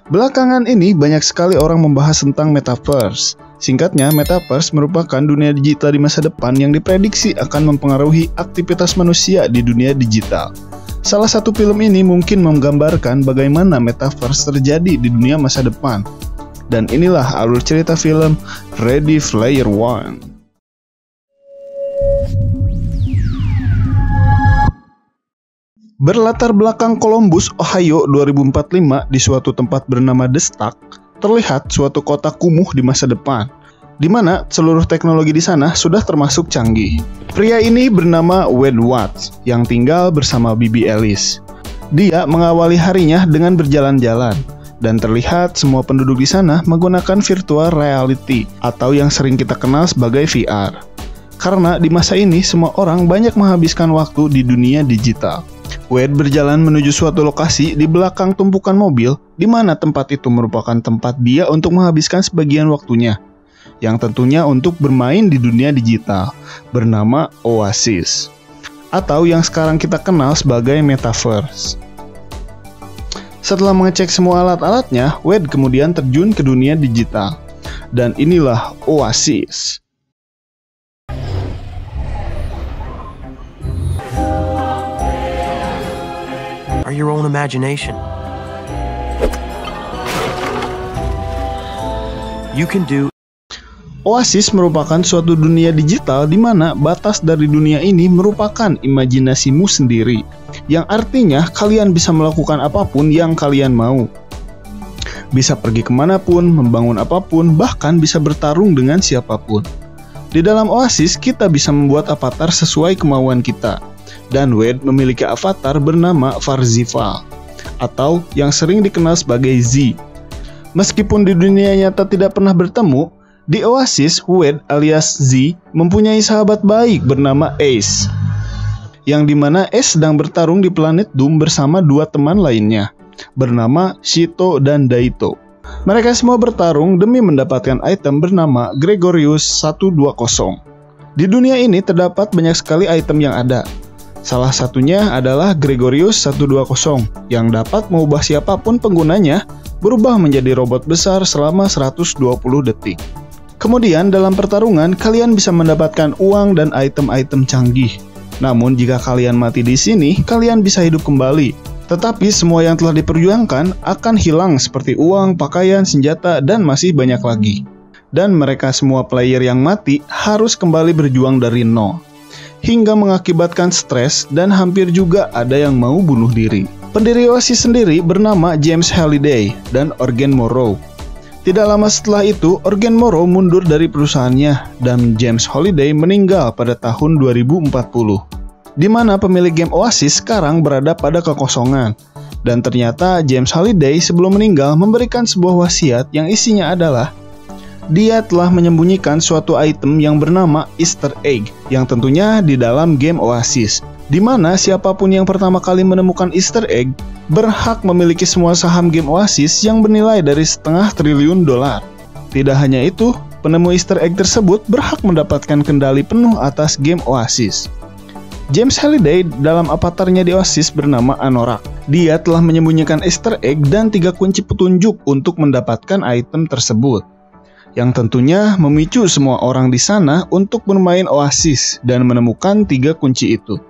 Belakangan ini banyak sekali orang membahas tentang Metaverse. Singkatnya, Metaverse merupakan dunia digital di masa depan yang diprediksi akan mempengaruhi aktivitas manusia di dunia digital. Salah satu film ini mungkin menggambarkan bagaimana Metaverse terjadi di dunia masa depan. Dan inilah alur cerita film Ready Player One. Berlatar belakang Columbus, Ohio 2045 di suatu tempat bernama The Stack, terlihat suatu kota kumuh di masa depan, di mana seluruh teknologi di sana sudah termasuk canggih. Pria ini bernama Wade Watts yang tinggal bersama Bibi Alice. Dia mengawali harinya dengan berjalan-jalan, dan terlihat semua penduduk di sana menggunakan virtual reality atau yang sering kita kenal sebagai VR. Karena di masa ini semua orang banyak menghabiskan waktu di dunia digital. Wade berjalan menuju suatu lokasi di belakang tumpukan mobil, di mana tempat itu merupakan tempat dia untuk menghabiskan sebagian waktunya, yang tentunya untuk bermain di dunia digital, bernama Oasis, atau yang sekarang kita kenal sebagai Metaverse. Setelah mengecek semua alat-alatnya, Wade kemudian terjun ke dunia digital, dan inilah Oasis. Are your own imagination. You can do. Oasis merupakan suatu dunia digital di mana batas dari dunia ini merupakan imajinasimu sendiri, yang artinya kalian bisa melakukan apapun yang kalian mau. Bisa pergi kemanapun, membangun apapun, bahkan bisa bertarung dengan siapapun. Di dalam Oasis, kita bisa membuat avatar sesuai kemauan kita. Dan Wade memiliki avatar bernama Parzival, atau yang sering dikenal sebagai Z. Meskipun di dunia nyata tidak pernah bertemu, di Oasis, Wade alias Z mempunyai sahabat baik bernama Ace, yang dimana Ace sedang bertarung di planet Doom bersama dua teman lainnya, bernama Shito dan Daito. Mereka semua bertarung demi mendapatkan item bernama Gregorius 120. Di dunia ini terdapat banyak sekali item yang ada. Salah satunya adalah Gregorius 120 yang dapat mengubah siapapun penggunanya berubah menjadi robot besar selama 120 detik. Kemudian dalam pertarungan kalian bisa mendapatkan uang dan item-item canggih. Namun jika kalian mati di sini, kalian bisa hidup kembali. Tetapi semua yang telah diperjuangkan akan hilang seperti uang, pakaian, senjata, dan masih banyak lagi. Dan mereka semua player yang mati harus kembali berjuang dari nol, hingga mengakibatkan stres dan hampir juga ada yang mau bunuh diri. Pendiri Oasis sendiri bernama James Halliday dan Eugen Moreau. Tidak lama setelah itu, Eugen Moreau mundur dari perusahaannya dan James Halliday meninggal pada tahun 2040. Di mana pemilik game Oasis sekarang berada pada kekosongan. Dan ternyata James Halliday sebelum meninggal memberikan sebuah wasiat yang isinya adalah dia telah menyembunyikan suatu item yang bernama Easter Egg yang tentunya di dalam game Oasis, di mana siapapun yang pertama kali menemukan Easter Egg berhak memiliki semua saham game Oasis yang bernilai dari $500 billion. Tidak hanya itu, penemu Easter Egg tersebut berhak mendapatkan kendali penuh atas game Oasis. James Halliday dalam avatarnya di Oasis bernama Anorak. Dia telah menyembunyikan Easter Egg dan 3 kunci petunjuk untuk mendapatkan item tersebut, yang tentunya memicu semua orang di sana untuk bermain Oasis dan menemukan 3 kunci itu.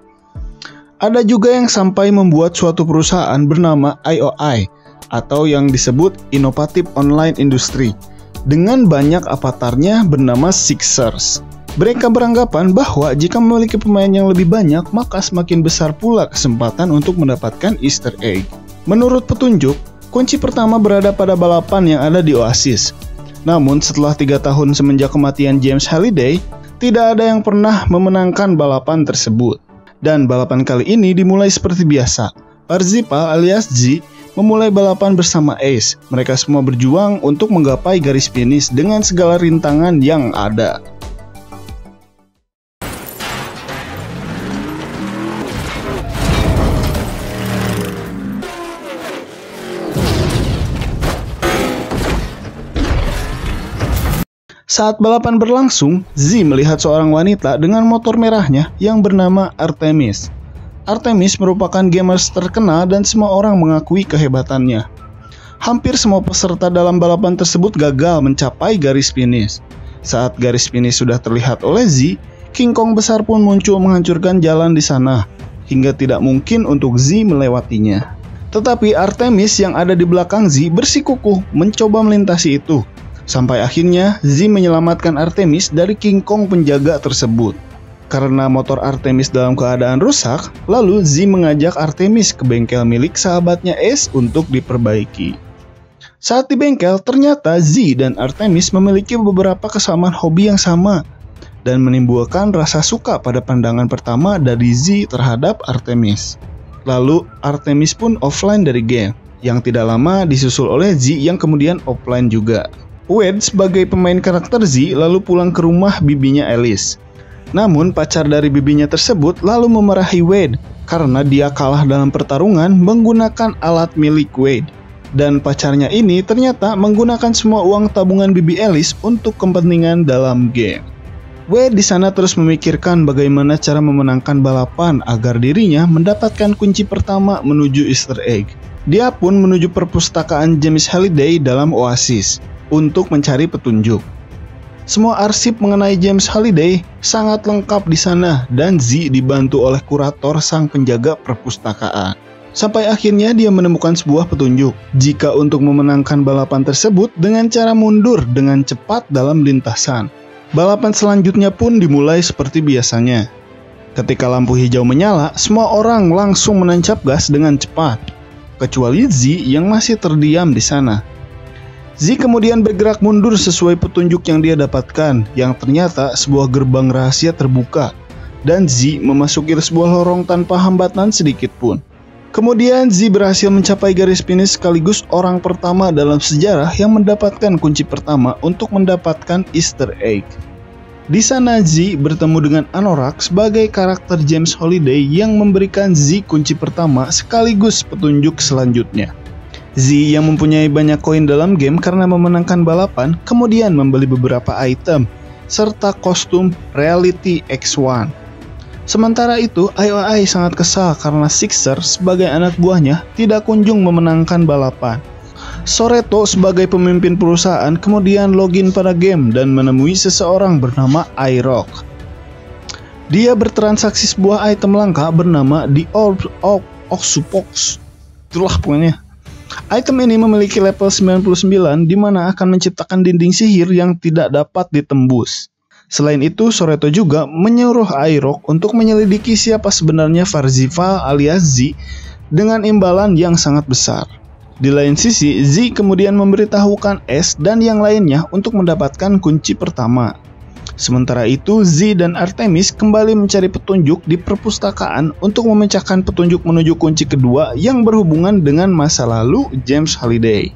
Ada juga yang sampai membuat suatu perusahaan bernama IOI, atau yang disebut Innovative Online Industry, dengan banyak avatarnya bernama Sixers. Mereka beranggapan bahwa jika memiliki pemain yang lebih banyak, maka semakin besar pula kesempatan untuk mendapatkan Easter Egg. Menurut petunjuk, kunci pertama berada pada balapan yang ada di Oasis. Namun setelah 3 tahun semenjak kematian James Halliday, tidak ada yang pernah memenangkan balapan tersebut. Dan balapan kali ini dimulai seperti biasa. Parzival alias Z memulai balapan bersama Ace. Mereka semua berjuang untuk menggapai garis finish dengan segala rintangan yang ada. Saat balapan berlangsung, Z melihat seorang wanita dengan motor merahnya yang bernama Artemis. Artemis merupakan gamers terkenal dan semua orang mengakui kehebatannya. Hampir semua peserta dalam balapan tersebut gagal mencapai garis finish. Saat garis finish sudah terlihat oleh Z, King Kong besar pun muncul menghancurkan jalan di sana, hingga tidak mungkin untuk Z melewatinya. Tetapi Artemis yang ada di belakang Z bersikukuh mencoba melintasi itu. Sampai akhirnya Z menyelamatkan Artemis dari King Kong penjaga tersebut. Karena motor Artemis dalam keadaan rusak, lalu Z mengajak Artemis ke bengkel milik sahabatnya Ace untuk diperbaiki. Saat di bengkel, ternyata Z dan Artemis memiliki beberapa kesamaan hobi yang sama dan menimbulkan rasa suka pada pandangan pertama dari Z terhadap Artemis. Lalu Artemis pun offline dari game, yang tidak lama disusul oleh Z yang kemudian offline juga. Wade sebagai pemain karakter Z lalu pulang ke rumah bibinya Alice. Namun pacar dari bibinya tersebut lalu memarahi Wade karena dia kalah dalam pertarungan menggunakan alat milik Wade. Dan pacarnya ini ternyata menggunakan semua uang tabungan bibi Alice untuk kepentingan dalam game. Wade di sana terus memikirkan bagaimana cara memenangkan balapan agar dirinya mendapatkan kunci pertama menuju Easter egg. Dia pun menuju perpustakaan James Halliday dalam Oasis untuk mencari petunjuk. Semua arsip mengenai James Halliday sangat lengkap di sana dan Z dibantu oleh kurator sang penjaga perpustakaan. Sampai akhirnya dia menemukan sebuah petunjuk jika untuk memenangkan balapan tersebut dengan cara mundur dengan cepat dalam lintasan. Balapan selanjutnya pun dimulai seperti biasanya. Ketika lampu hijau menyala, semua orang langsung menancap gas dengan cepat, kecuali Z yang masih terdiam di sana. Z kemudian bergerak mundur sesuai petunjuk yang dia dapatkan, yang ternyata sebuah gerbang rahasia terbuka, dan Z memasuki sebuah lorong tanpa hambatan sedikit pun. Kemudian Z berhasil mencapai garis finish sekaligus orang pertama dalam sejarah yang mendapatkan kunci pertama untuk mendapatkan Easter egg. Di sana Z bertemu dengan Anorak sebagai karakter James Halliday yang memberikan Z kunci pertama sekaligus petunjuk selanjutnya. Z yang mempunyai banyak koin dalam game karena memenangkan balapan kemudian membeli beberapa item serta kostum Reality X1. Sementara itu, IOI sangat kesal karena Sixer sebagai anak buahnya tidak kunjung memenangkan balapan. Soreto sebagai pemimpin perusahaan kemudian login pada game dan menemui seseorang bernama iRock. Dia bertransaksi sebuah item langka bernama The Orb of Oxupox. Itulah pokoknya. Item ini memiliki level 99 di mana akan menciptakan dinding sihir yang tidak dapat ditembus. Selain itu, Soreto juga menyuruh iRock untuk menyelidiki siapa sebenarnya Parzival alias Z dengan imbalan yang sangat besar. Di lain sisi, Z kemudian memberitahukan S dan yang lainnya untuk mendapatkan kunci pertama. Sementara itu, Z dan Artemis kembali mencari petunjuk di perpustakaan untuk memecahkan petunjuk menuju kunci kedua yang berhubungan dengan masa lalu James Halliday.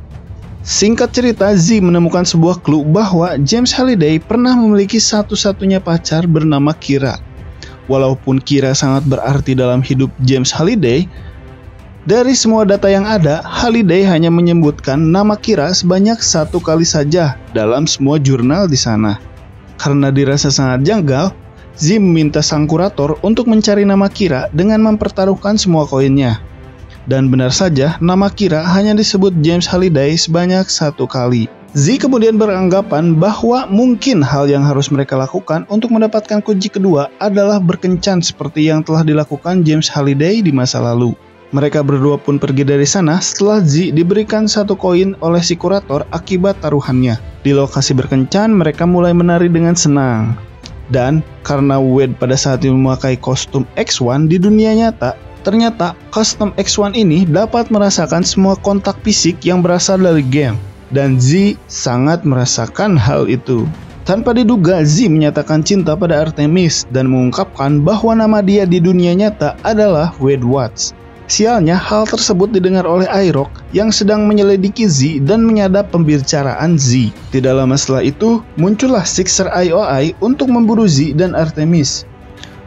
Singkat cerita, Z menemukan sebuah clue bahwa James Halliday pernah memiliki satu-satunya pacar bernama Kira. Walaupun Kira sangat berarti dalam hidup James Halliday, dari semua data yang ada, Halliday hanya menyebutkan nama Kira sebanyak 1 kali saja dalam semua jurnal di sana. Karena dirasa sangat janggal, Z meminta sang kurator untuk mencari nama Kira dengan mempertaruhkan semua koinnya. Dan benar saja, nama Kira hanya disebut James Halliday sebanyak 1 kali. Z kemudian beranggapan bahwa mungkin hal yang harus mereka lakukan untuk mendapatkan kunci kedua adalah berkencan seperti yang telah dilakukan James Halliday di masa lalu. Mereka berdua pun pergi dari sana setelah Z diberikan 1 koin oleh si kurator akibat taruhannya. Di lokasi berkencan, mereka mulai menari dengan senang. Dan karena Wade pada saat itu memakai kostum X1 di dunia nyata, ternyata kostum X1 ini dapat merasakan semua kontak fisik yang berasal dari game. Dan Z sangat merasakan hal itu. Tanpa diduga, Z menyatakan cinta pada Artemis dan mengungkapkan bahwa nama dia di dunia nyata adalah Wade Watts. Sialnya, hal tersebut didengar oleh iRock yang sedang menyelidiki Z dan menyadap pembicaraan Z. Tidak lama setelah itu, muncullah Sixer IOI untuk memburu Z dan Artemis.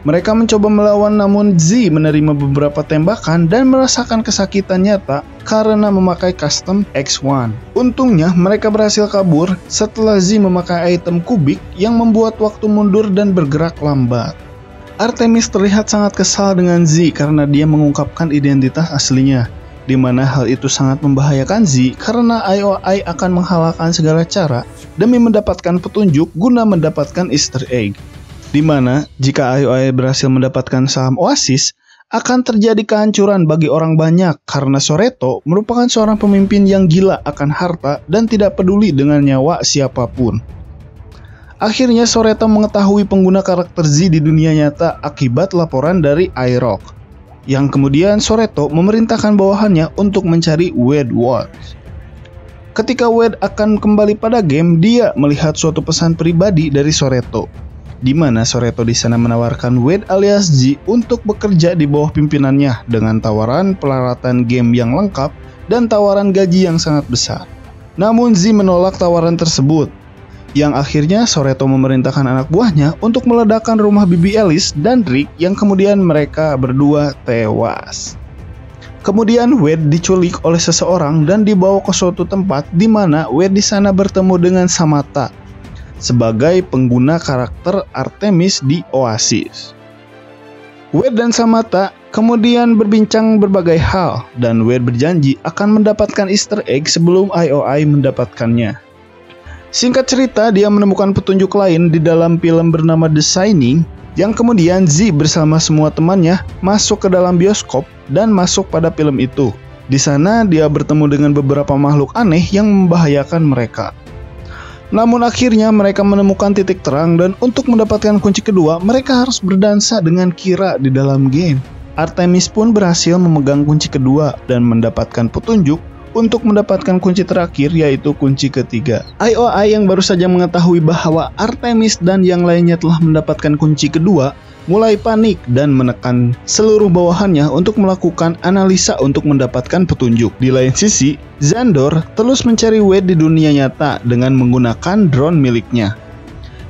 Mereka mencoba melawan namun Z menerima beberapa tembakan dan merasakan kesakitan nyata karena memakai custom X1. Untungnya, mereka berhasil kabur setelah Z memakai item kubik yang membuat waktu mundur dan bergerak lambat. Artemis terlihat sangat kesal dengan Z karena dia mengungkapkan identitas aslinya. di mana hal itu sangat membahayakan Z karena IOI akan menghalalkan segala cara demi mendapatkan petunjuk guna mendapatkan Easter egg. Di mana jika IOI berhasil mendapatkan saham Oasis, akan terjadi kehancuran bagi orang banyak karena Soreto merupakan seorang pemimpin yang gila akan harta dan tidak peduli dengan nyawa siapapun. Akhirnya Soreto mengetahui pengguna karakter Z di dunia nyata akibat laporan dari IROC, yang kemudian Soreto memerintahkan bawahannya untuk mencari Wedward. Ketika Wed akan kembali pada game, dia melihat suatu pesan pribadi dari Soreto, di mana Soreto di sana menawarkan Wed alias Z untuk bekerja di bawah pimpinannya dengan tawaran peralatan game yang lengkap dan tawaran gaji yang sangat besar. Namun Z menolak tawaran tersebut, yang akhirnya Soreto memerintahkan anak buahnya untuk meledakkan rumah Bibi Alice dan Rick yang kemudian mereka berdua tewas. Kemudian Wed diculik oleh seseorang dan dibawa ke suatu tempat di mana Wed di sana bertemu dengan Samantha sebagai pengguna karakter Artemis di Oasis. Wed dan Samantha kemudian berbincang berbagai hal dan Wed berjanji akan mendapatkan Easter egg sebelum IOI mendapatkannya. Singkat cerita, dia menemukan petunjuk lain di dalam film bernama The Shining, yang kemudian Z bersama semua temannya masuk ke dalam bioskop dan masuk pada film itu. Di sana dia bertemu dengan beberapa makhluk aneh yang membahayakan mereka. Namun akhirnya mereka menemukan titik terang dan untuk mendapatkan kunci kedua, mereka harus berdansa dengan Kira di dalam game. Artemis pun berhasil memegang kunci kedua dan mendapatkan petunjuk untuk mendapatkan kunci terakhir, yaitu kunci ketiga. IOI yang baru saja mengetahui bahwa Artemis dan yang lainnya telah mendapatkan kunci kedua mulai panik dan menekan seluruh bawahannya untuk melakukan analisa untuk mendapatkan petunjuk. Di lain sisi, Xandor terus mencari Wed di dunia nyata dengan menggunakan drone miliknya.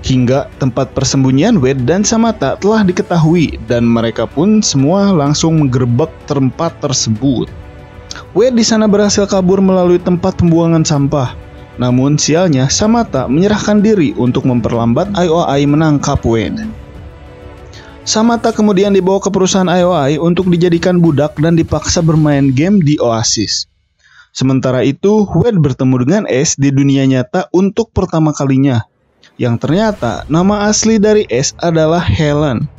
Hingga tempat persembunyian Wed dan Samantha telah diketahui dan mereka pun semua langsung menggerebek tempat tersebut. Wed di sana berhasil kabur melalui tempat pembuangan sampah. Namun sialnya Samantha menyerahkan diri untuk memperlambat IOI menangkap Wed. Samantha kemudian dibawa ke perusahaan IOI untuk dijadikan budak dan dipaksa bermain game di Oasis. Sementara itu, Wed bertemu dengan Ace di dunia nyata untuk pertama kalinya, yang ternyata nama asli dari Ace adalah Helen.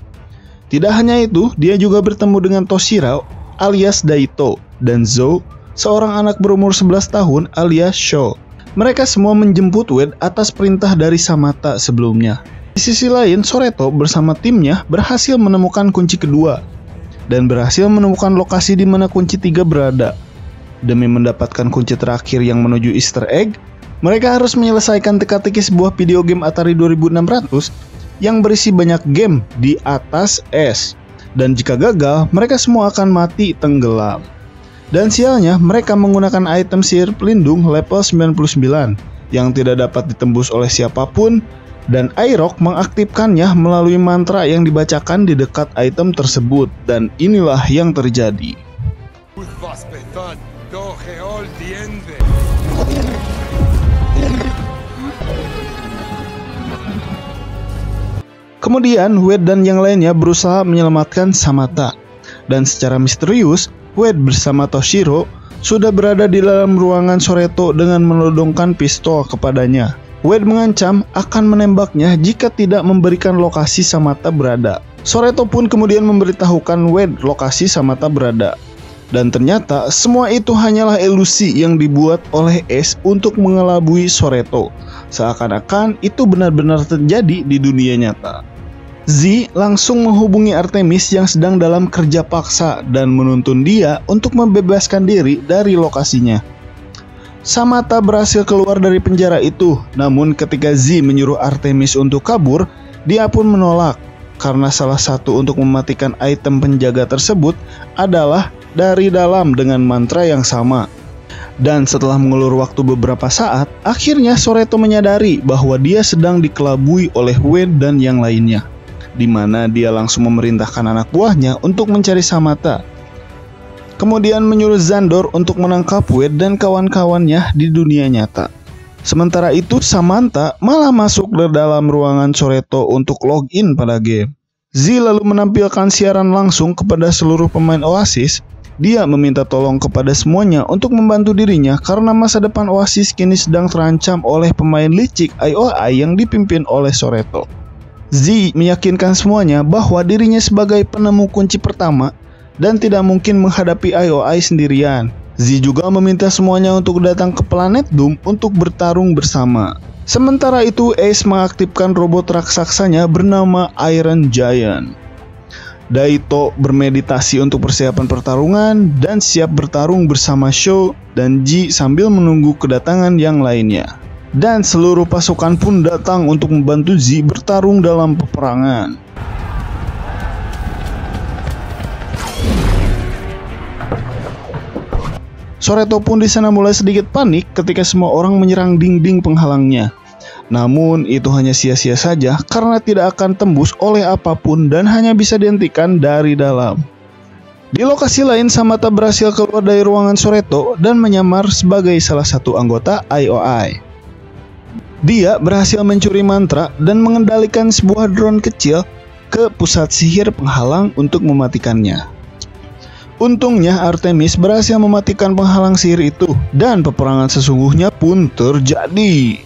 Tidak hanya itu, dia juga bertemu dengan Toshiro alias Daito dan Zou, seorang anak berumur 11 tahun alias Sho. Mereka semua menjemput Wed atas perintah dari Samantha sebelumnya. Di sisi lain, Soreto bersama timnya berhasil menemukan kunci kedua dan berhasil menemukan lokasi di mana kunci 3 berada. Demi mendapatkan kunci terakhir yang menuju Easter egg, mereka harus menyelesaikan teka-teki sebuah video game Atari 2600 yang berisi banyak game di atas es. Dan jika gagal, mereka semua akan mati tenggelam. Dan sialnya, mereka menggunakan item sihir pelindung level 99 yang tidak dapat ditembus oleh siapapun, dan IROC mengaktifkannya melalui mantra yang dibacakan di dekat item tersebut. Dan inilah yang terjadi. Kemudian Wed dan yang lainnya berusaha menyelamatkan Samantha. Dan secara misterius, Wed bersama Toshiro sudah berada di dalam ruangan Soreto dengan menodongkan pistol kepadanya. Wed mengancam akan menembaknya jika tidak memberikan lokasi Samantha berada. Soreto pun kemudian memberitahukan Wed lokasi Samantha berada. Dan ternyata semua itu hanyalah ilusi yang dibuat oleh Ace untuk mengelabui Soreto. Seakan-akan itu benar-benar terjadi di dunia nyata. Z langsung menghubungi Artemis yang sedang dalam kerja paksa dan menuntun dia untuk membebaskan diri dari lokasinya. Samantha berhasil keluar dari penjara itu, namun ketika Z menyuruh Artemis untuk kabur, dia pun menolak karena salah satu untuk mematikan item penjaga tersebut adalah dari dalam dengan mantra yang sama. Dan setelah mengulur waktu beberapa saat, akhirnya Soreto menyadari bahwa dia sedang dikelabui oleh Wed dan yang lainnya, di mana dia langsung memerintahkan anak buahnya untuk mencari Samantha. Kemudian menyuruh Xandor untuk menangkap Wed dan kawan-kawannya di dunia nyata. Sementara itu Samantha malah masuk ke dalam ruangan Soreto untuk login pada game. Z lalu menampilkan siaran langsung kepada seluruh pemain Oasis Dia meminta tolong kepada semuanya untuk membantu dirinya karena masa depan Oasis kini sedang terancam oleh pemain licik IOI yang dipimpin oleh Soreto. Z meyakinkan semuanya bahwa dirinya sebagai penemu kunci pertama dan tidak mungkin menghadapi IOI sendirian. Z juga meminta semuanya untuk datang ke planet Doom untuk bertarung bersama. Sementara itu, Ace mengaktifkan robot raksasanya bernama Iron Giant. Daito bermeditasi untuk persiapan pertarungan dan siap bertarung bersama Sho dan Ji sambil menunggu kedatangan yang lainnya. Dan seluruh pasukan pun datang untuk membantu Z bertarung dalam peperangan. Soreto pun di sana mulai sedikit panik ketika semua orang menyerang dinding penghalangnya. Namun itu hanya sia-sia saja karena tidak akan tembus oleh apapun dan hanya bisa dihentikan dari dalam. Di lokasi lain, Samata berhasil keluar dari ruangan Soreto dan menyamar sebagai salah satu anggota IOI. Dia berhasil mencuri mantra dan mengendalikan sebuah drone kecil ke pusat sihir penghalang untuk mematikannya. Untungnya Artemis berhasil mematikan penghalang sihir itu dan peperangan sesungguhnya pun terjadi.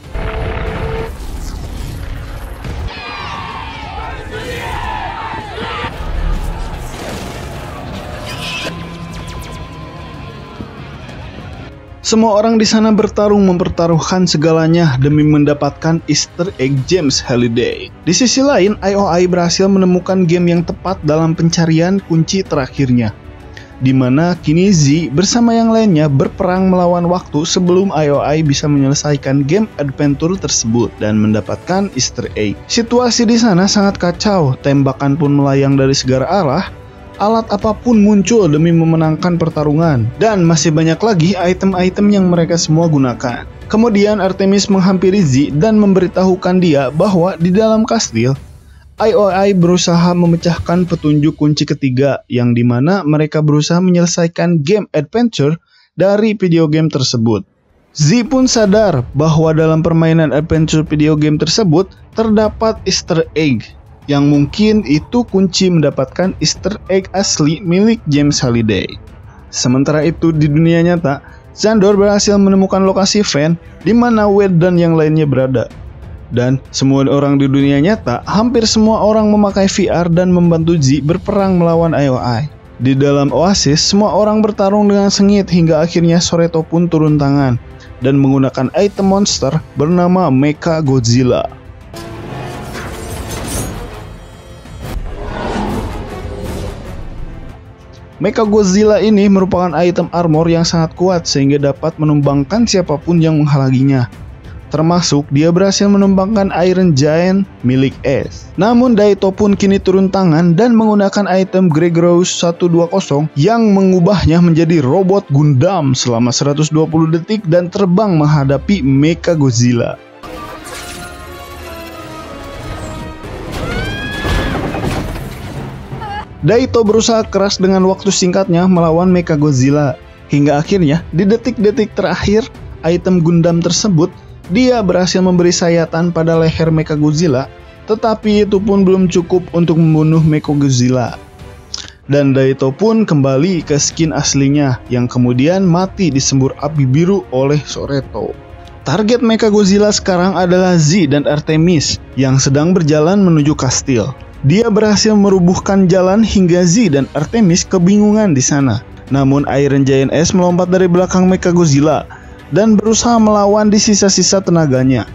Semua orang di sana bertarung mempertaruhkan segalanya demi mendapatkan Easter Egg James Halliday. Di sisi lain, IOI berhasil menemukan game yang tepat dalam pencarian kunci terakhirnya, di mana kini Z bersama yang lainnya berperang melawan waktu sebelum IOI bisa menyelesaikan game adventure tersebut dan mendapatkan Easter Egg. Situasi di sana sangat kacau, tembakan pun melayang dari segala arah. Alat apapun muncul demi memenangkan pertarungan, dan masih banyak lagi item-item yang mereka semua gunakan. Kemudian Artemis menghampiri Z dan memberitahukan dia bahwa di dalam kastil, IOI berusaha memecahkan petunjuk kunci ketiga, yang dimana mereka berusaha menyelesaikan game adventure dari video game tersebut. Z pun sadar bahwa dalam permainan adventure video game tersebut terdapat Easter Egg, yang mungkin itu kunci mendapatkan Easter Egg asli milik James Halliday. Sementara itu di dunia nyata, Xandor berhasil menemukan lokasi Van di mana Wade dan yang lainnya berada. Dan semua orang di dunia nyata, hampir semua orang memakai VR dan membantu Z berperang melawan IOI. Di dalam Oasis, semua orang bertarung dengan sengit hingga akhirnya Soreto pun turun tangan dan menggunakan item monster bernama Mecha Godzilla. Mecha Godzilla ini merupakan item armor yang sangat kuat sehingga dapat menumbangkan siapapun yang menghalanginya. Termasuk dia berhasil menumbangkan Iron Giant milik Ace. Namun Daito pun kini turun tangan dan menggunakan item Gregorous 120 yang mengubahnya menjadi robot Gundam selama 120 detik dan terbang menghadapi Mecha Godzilla. Daito berusaha keras dengan waktu singkatnya melawan Mecha Godzilla. Hingga akhirnya di detik-detik terakhir item Gundam tersebut, dia berhasil memberi sayatan pada leher Mecha Godzilla. Tetapi itu pun belum cukup untuk membunuh Mecha Godzilla. Dan Daito pun kembali ke skin aslinya yang kemudian mati disembur api biru oleh Soreto. Target Mecha Godzilla sekarang adalah Z dan Artemis yang sedang berjalan menuju kastil. Dia berhasil merubuhkan jalan hingga Z dan Artemis kebingungan di sana. Namun Iron Giant S melompat dari belakang Mecha Godzilla dan berusaha melawan di sisa-sisa tenaganya.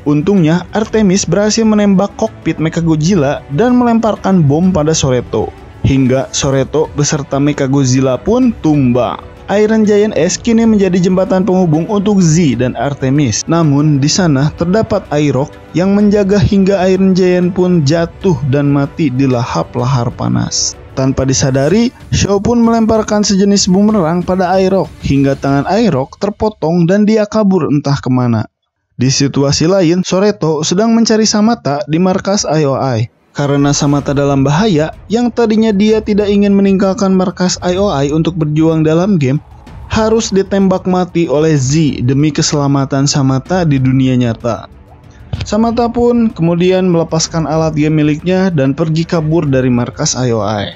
Untungnya Artemis berhasil menembak kokpit Mecha Godzilla dan melemparkan bom pada Soreto. Hingga Soreto beserta Mecha Godzilla pun tumbang. Iron Giant S kini menjadi jembatan penghubung untuk Z dan Artemis. Namun di sana terdapat Airok yang menjaga hingga Iron Giant pun jatuh dan mati di lahap-lahar panas. Tanpa disadari, Sho pun melemparkan sejenis bumerang pada Airok hingga tangan Airok terpotong dan dia kabur entah kemana. Di situasi lain, Soreto sedang mencari Samata di markas IOI. Karena Samata dalam bahaya, yang tadinya dia tidak ingin meninggalkan markas IOI untuk berjuang dalam game, harus ditembak mati oleh Z demi keselamatan Samata di dunia nyata. Samata pun kemudian melepaskan alat game miliknya dan pergi kabur dari markas IOI.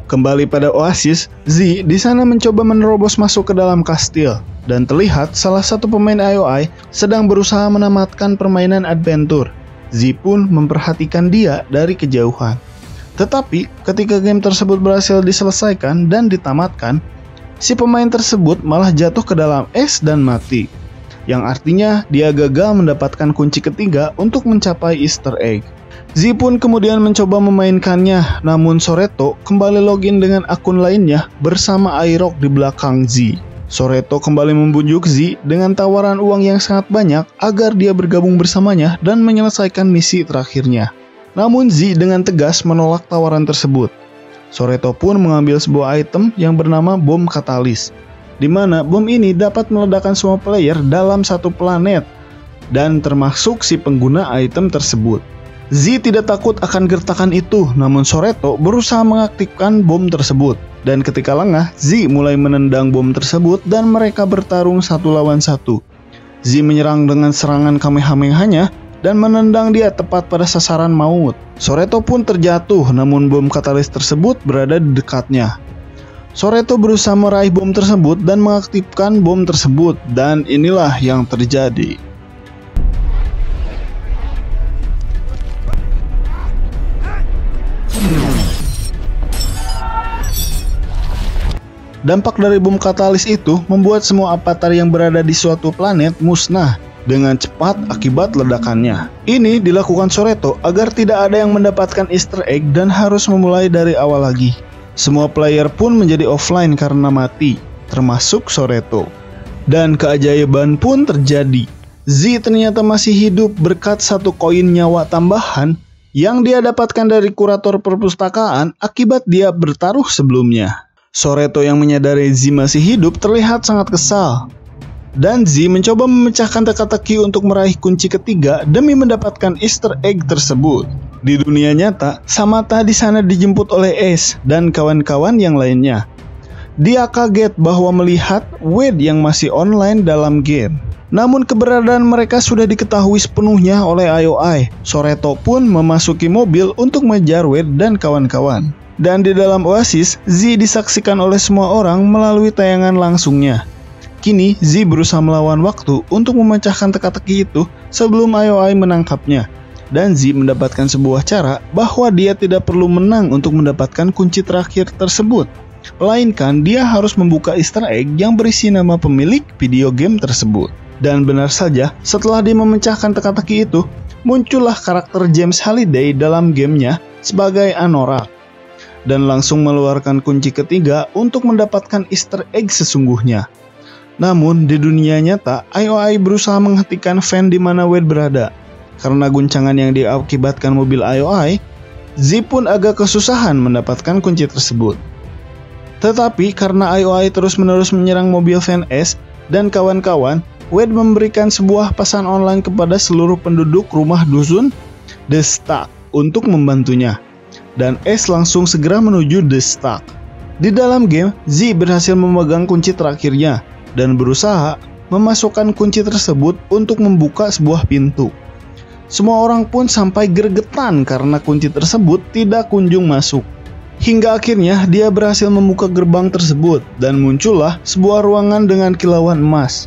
Kembali pada Oasis, Z di sana mencoba menerobos masuk ke dalam kastil dan terlihat salah satu pemain IOI sedang berusaha menamatkan permainan adventure. Z pun memperhatikan dia dari kejauhan. Tetapi ketika game tersebut berhasil diselesaikan dan ditamatkan, si pemain tersebut malah jatuh ke dalam es dan mati, yang artinya dia gagal mendapatkan kunci ketiga untuk mencapai Easter egg. Z pun kemudian mencoba memainkannya, namun Soreto kembali login dengan akun lainnya bersama Airok di belakang Z. Soreto kembali membujuk Z dengan tawaran uang yang sangat banyak agar dia bergabung bersamanya dan menyelesaikan misi terakhirnya. Namun Z dengan tegas menolak tawaran tersebut. Soreto pun mengambil sebuah item yang bernama bom katalis, di mana bom ini dapat meledakkan semua player dalam satu planet, dan termasuk si pengguna item tersebut. Z tidak takut akan gertakan itu, namun Soreto berusaha mengaktifkan bom tersebut. Dan ketika lengah, Z mulai menendang bom tersebut dan mereka bertarung 1 lawan 1. Z menyerang dengan serangan Kamehamehanya dan menendang dia tepat pada sasaran maut. Soreto pun terjatuh, namun bom katalis tersebut berada di dekatnya. Soreto berusaha meraih bom tersebut dan mengaktifkan bom tersebut, dan inilah yang terjadi. Dampak dari bom katalis itu membuat semua avatar yang berada di suatu planet musnah dengan cepat akibat ledakannya. Ini dilakukan Soreto agar tidak ada yang mendapatkan Easter egg dan harus memulai dari awal lagi. Semua player pun menjadi offline karena mati, termasuk Soreto. Dan keajaiban pun terjadi. Z ternyata masih hidup berkat 1 koin nyawa tambahan yang dia dapatkan dari kurator perpustakaan akibat dia bertaruh sebelumnya. Soreto yang menyadari Z masih hidup terlihat sangat kesal. Dan Z mencoba memecahkan teka-teki untuk meraih kunci ketiga demi mendapatkan Easter egg tersebut. Di dunia nyata, Samata di sana dijemput oleh Ace dan kawan-kawan yang lainnya. Dia kaget bahwa melihat Wade yang masih online dalam game. Namun keberadaan mereka sudah diketahui sepenuhnya oleh IOI. Soreto pun memasuki mobil untuk mengejar Wade dan kawan-kawan. Dan di dalam Oasis, Z disaksikan oleh semua orang melalui tayangan langsungnya. Kini, Z berusaha melawan waktu untuk memecahkan teka-teki itu sebelum IOI menangkapnya. Dan Z mendapatkan sebuah cara bahwa dia tidak perlu menang untuk mendapatkan kunci terakhir tersebut. Melainkan, dia harus membuka Easter egg yang berisi nama pemilik video game tersebut. Dan benar saja, setelah dia memecahkan teka-teki itu, muncullah karakter James Halliday dalam gamenya sebagai Anorak. Dan langsung mengeluarkan kunci ketiga untuk mendapatkan Easter egg sesungguhnya. Namun di dunia nyata, IOI berusaha menghentikan fan di mana Wade berada. Karena guncangan yang diakibatkan mobil IOI, Z pun agak kesusahan mendapatkan kunci tersebut. Tetapi karena IOI terus-menerus menyerang mobil fan S dan kawan-kawan, Wade memberikan sebuah pesan online kepada seluruh penduduk rumah dusun The Stack untuk membantunya. Dan S langsung segera menuju The Stack. Di dalam game, Z berhasil memegang kunci terakhirnya dan berusaha memasukkan kunci tersebut untuk membuka sebuah pintu. Semua orang pun sampai gregetan karena kunci tersebut tidak kunjung masuk. Hingga akhirnya dia berhasil membuka gerbang tersebut dan muncullah sebuah ruangan dengan kilauan emas.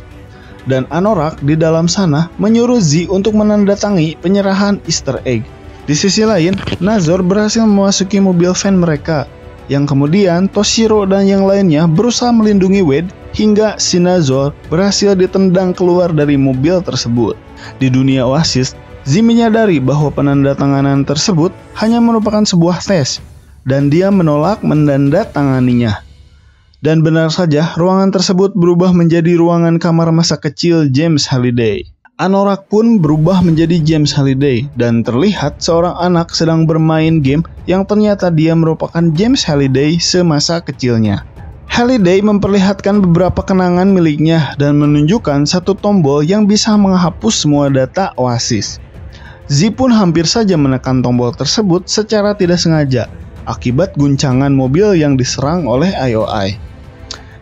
Dan Anorak di dalam sana menyuruh Z untuk menandatangani penyerahan Easter egg. Di sisi lain, Nazor berhasil memasuki mobil van mereka, yang kemudian Toshiro dan yang lainnya berusaha melindungi Wade hingga si Nazor berhasil ditendang keluar dari mobil tersebut. Di dunia Oasis, Z menyadari bahwa penandatanganan tersebut hanya merupakan sebuah tes, dan dia menolak menandatanganinya. Dan benar saja, ruangan tersebut berubah menjadi ruangan kamar masa kecil James Halliday. Anorak pun berubah menjadi James Halliday dan terlihat seorang anak sedang bermain game yang ternyata dia merupakan James Halliday semasa kecilnya. Halliday memperlihatkan beberapa kenangan miliknya dan menunjukkan satu tombol yang bisa menghapus semua data Oasis. Z pun hampir saja menekan tombol tersebut secara tidak sengaja akibat guncangan mobil yang diserang oleh IOI.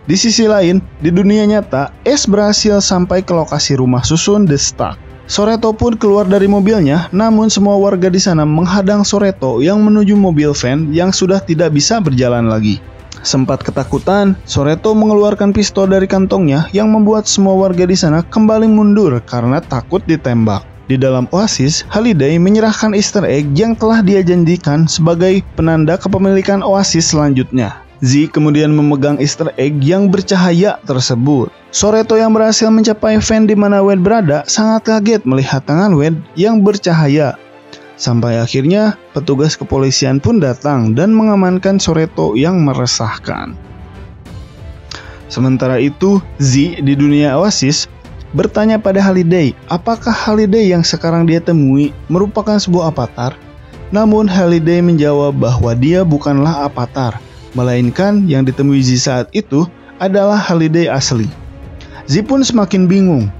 Di sisi lain, di dunia nyata, Ace berhasil sampai ke lokasi rumah susun The Stack Soreto pun keluar dari mobilnya, namun semua warga di sana menghadang Soreto yang menuju mobil van yang sudah tidak bisa berjalan lagi. Sempat ketakutan, Soreto mengeluarkan pistol dari kantongnya yang membuat semua warga di sana kembali mundur karena takut ditembak. Di dalam oasis, Halliday menyerahkan Easter egg yang telah dia janjikan sebagai penanda kepemilikan oasis selanjutnya. Z kemudian memegang Easter egg yang bercahaya tersebut. Soreto yang berhasil mencapai van di mana Wade berada sangat kaget melihat tangan Wade yang bercahaya. Sampai akhirnya petugas kepolisian pun datang dan mengamankan Soreto yang meresahkan. Sementara itu, Z di dunia oasis bertanya pada Halliday apakah Halliday yang sekarang dia temui merupakan sebuah avatar. Namun Halliday menjawab bahwa dia bukanlah avatar, melainkan yang ditemui Z saat itu adalah Halliday asli. Z pun semakin bingung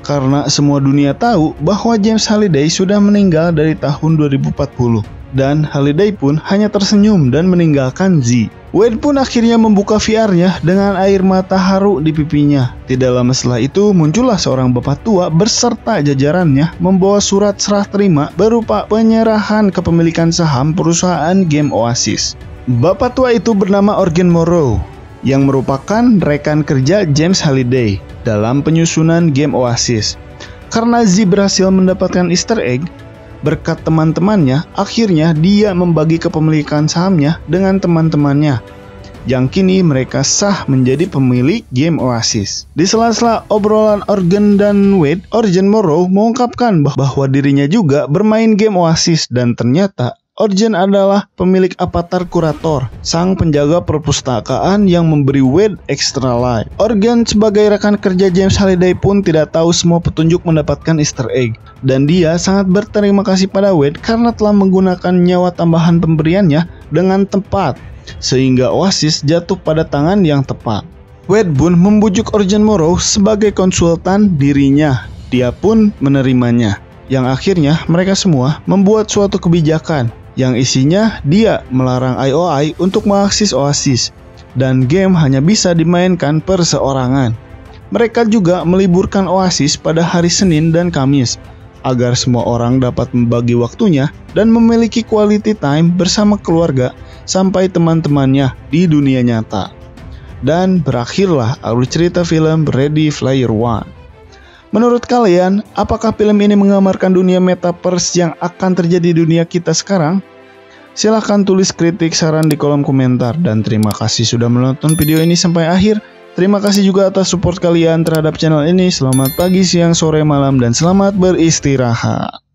karena semua dunia tahu bahwa James Halliday sudah meninggal dari tahun 2040 dan Halliday pun hanya tersenyum dan meninggalkan Z. Wade pun akhirnya membuka VR-nya dengan air mata haru di pipinya. Tidak lama setelah itu muncullah seorang bapak tua berserta jajarannya membawa surat serah terima berupa penyerahan kepemilikan saham perusahaan game Oasis. Bapak tua itu bernama Eugene Morrow yang merupakan rekan kerja James Halliday dalam penyusunan game Oasis. Karena Z berhasil mendapatkan Easter egg berkat teman-temannya, akhirnya dia membagi kepemilikan sahamnya dengan teman-temannya yang kini mereka sah menjadi pemilik game Oasis. Di sela-sela obrolan Eugene dan Wade, Eugene Morrow mengungkapkan bahwa dirinya juga bermain game Oasis dan ternyata Eugene adalah pemilik avatar kurator, sang penjaga perpustakaan yang memberi Wade extra life. Eugene sebagai rekan kerja James Halliday pun tidak tahu semua petunjuk mendapatkan Easter egg, dan dia sangat berterima kasih pada Wade karena telah menggunakan nyawa tambahan pemberiannya dengan tepat, sehingga Oasis jatuh pada tangan yang tepat. Wade pun membujuk Eugene Morrow sebagai konsultan dirinya. Dia pun menerimanya, yang akhirnya mereka semua membuat suatu kebijakan yang isinya dia melarang IOI untuk mengakses Oasis dan game hanya bisa dimainkan perseorangan. Mereka juga meliburkan Oasis pada hari Senin dan Kamis agar semua orang dapat membagi waktunya dan memiliki quality time bersama keluarga sampai teman-temannya di dunia nyata. Dan berakhirlah alur cerita film Ready Player One. Menurut kalian, apakah film ini menggambarkan dunia metaverse yang akan terjadi di dunia kita sekarang? Silahkan tulis kritik saran di kolom komentar, dan terima kasih sudah menonton video ini sampai akhir. Terima kasih juga atas support kalian terhadap channel ini. Selamat pagi, siang, sore, malam, dan selamat beristirahat.